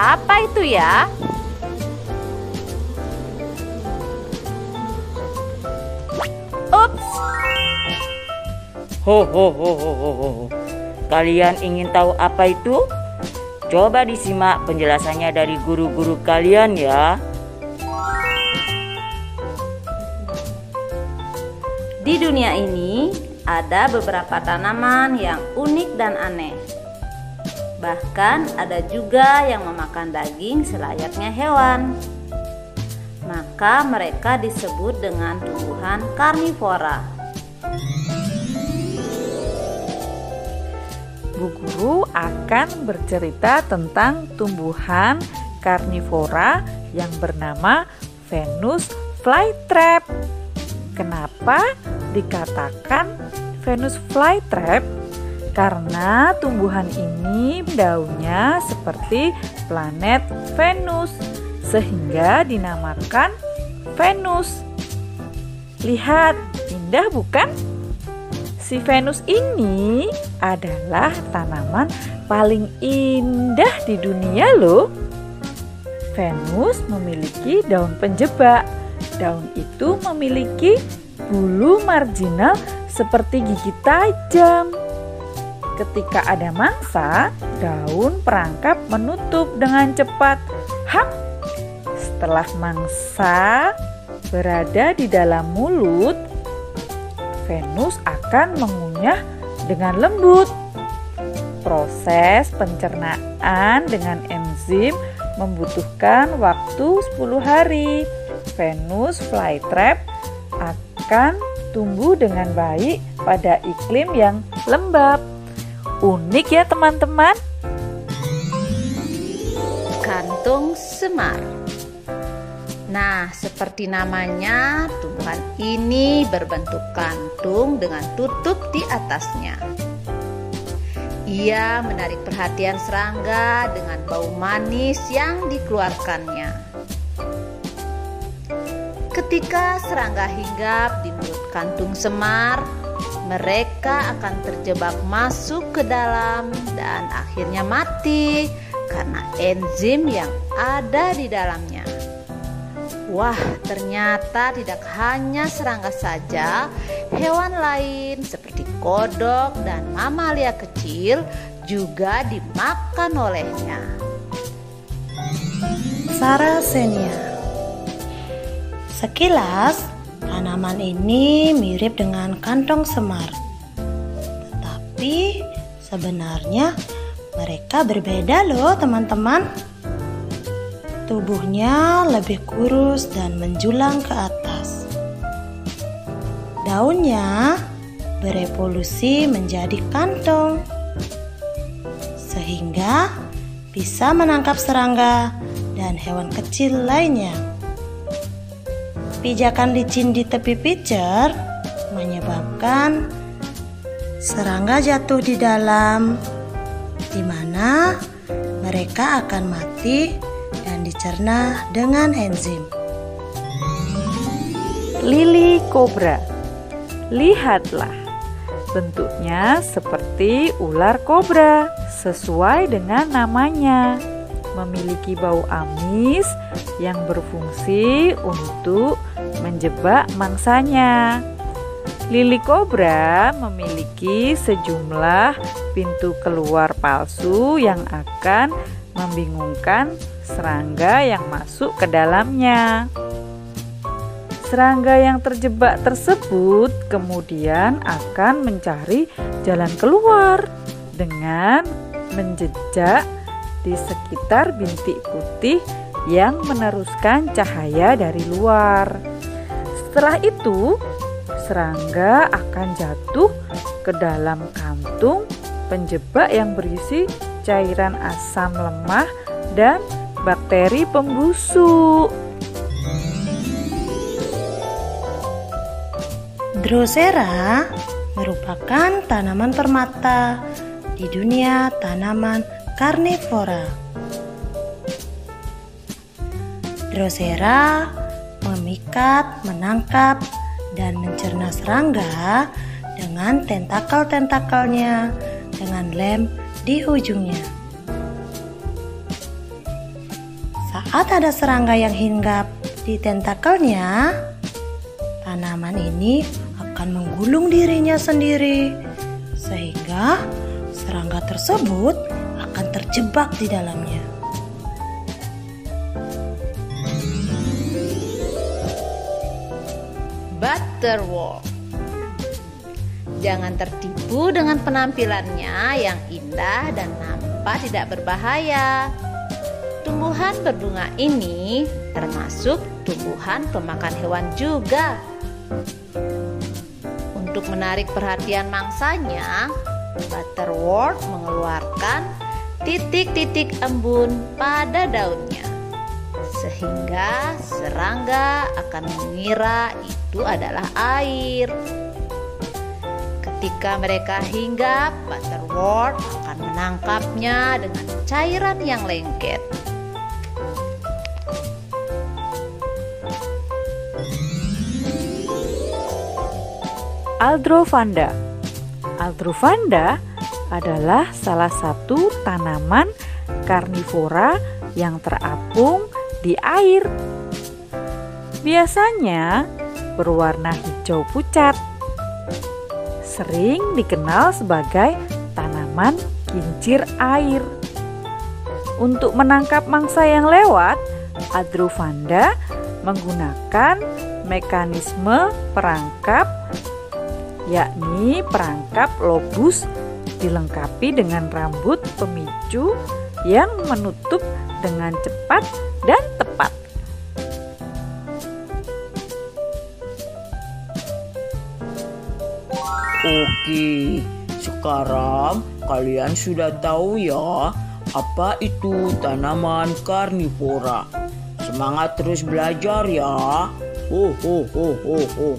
Apa itu ya? Ups. Ho ho ho ho ho ho. Kalian ingin tahu apa itu? Coba disimak penjelasannya dari guru-guru kalian ya. Di dunia ini ada beberapa tanaman yang unik dan aneh. Bahkan ada juga yang memakan daging selayaknya hewan. Maka mereka disebut dengan tumbuhan karnivora. Bu Guru akan bercerita tentang tumbuhan karnivora yang bernama Venus flytrap. Kenapa dikatakan Venus flytrap? Karena tumbuhan ini daunnya seperti planet Venus, sehingga dinamakan Venus. Lihat, indah bukan? Si Venus ini adalah tanaman paling indah di dunia loh. Venus memiliki daun penjebak. Daun itu memiliki bulu marginal seperti gigi tajam. Ketika ada mangsa, daun perangkap menutup dengan cepat. Hap! Setelah mangsa berada di dalam mulut, Venus akan mengunyah dengan lembut. Proses pencernaan dengan enzim membutuhkan waktu 10 hari. Venus flytrap akan tumbuh dengan baik pada iklim yang lembab. Unik ya teman-teman. Kantung semar. Nah, seperti namanya, tumbuhan ini berbentuk kantung dengan tutup di atasnya. Ia menarik perhatian serangga dengan bau manis yang dikeluarkannya. Ketika serangga hinggap di mulut kantung semar, mereka akan terjebak masuk ke dalam dan akhirnya mati karena enzim yang ada di dalamnya. Wah, ternyata tidak hanya serangga saja, hewan lain seperti kodok dan mamalia kecil juga dimakan olehnya. Sarracenia. Sekilas, tanaman ini mirip dengan kantong semar. Tetapi sebenarnya mereka berbeda loh teman-teman. Tubuhnya lebih kurus dan menjulang ke atas. Daunnya berevolusi menjadi kantong, sehingga bisa menangkap serangga dan hewan kecil lainnya. Pijakan licin di tepi pijar menyebabkan serangga jatuh di dalam, di mana mereka akan mati dan dicerna dengan enzim. Lili kobra. Lihatlah, bentuknya seperti ular kobra, sesuai dengan namanya. Memiliki bau amis yang berfungsi untuk menjebak mangsanya. Lili kobra memiliki sejumlah pintu keluar palsu yang akan membingungkan serangga yang masuk ke dalamnya. Serangga yang terjebak tersebut kemudian akan mencari jalan keluar dengan menjejak di sekitar bintik putih yang meneruskan cahaya dari luar. Setelah itu, serangga akan jatuh ke dalam kantung penjebak yang berisi cairan asam lemah dan bakteri pembusuk. Drosera merupakan tanaman permata di dunia tanaman karnivora. Drosera memikat, menangkap, dan mencerna serangga dengan tentakel-tentakelnya dengan lem di ujungnya. Saat ada serangga yang hinggap di tentakelnya, tanaman ini akan menggulung dirinya sendiri, sehingga serangga tersebut akan terjebak di dalamnya. Butterworth. Jangan tertipu dengan penampilannya yang indah dan nampak tidak berbahaya. Tumbuhan berbunga ini termasuk tumbuhan pemakan hewan juga. Untuk menarik perhatian mangsanya, Butterworth mengeluarkan titik-titik embun pada daunnya, sehingga serangga akan mengira itu adalah air. Ketika mereka hinggap, Butterworth akan menangkapnya dengan cairan yang lengket. Aldrovanda. Aldrovanda adalah salah satu tanaman karnivora yang terapung di air. Biasanya berwarna hijau pucat. Sering dikenal sebagai tanaman kincir air. Untuk menangkap mangsa yang lewat, Aldrovanda menggunakan mekanisme perangkap, yakni perangkap lobus dilengkapi dengan rambut pemicu yang menutup dengan cepat dan tepat. Oke, sekarang kalian sudah tahu ya apa itu tanaman karnivora. Semangat terus belajar ya. Ho ho ho ho ho.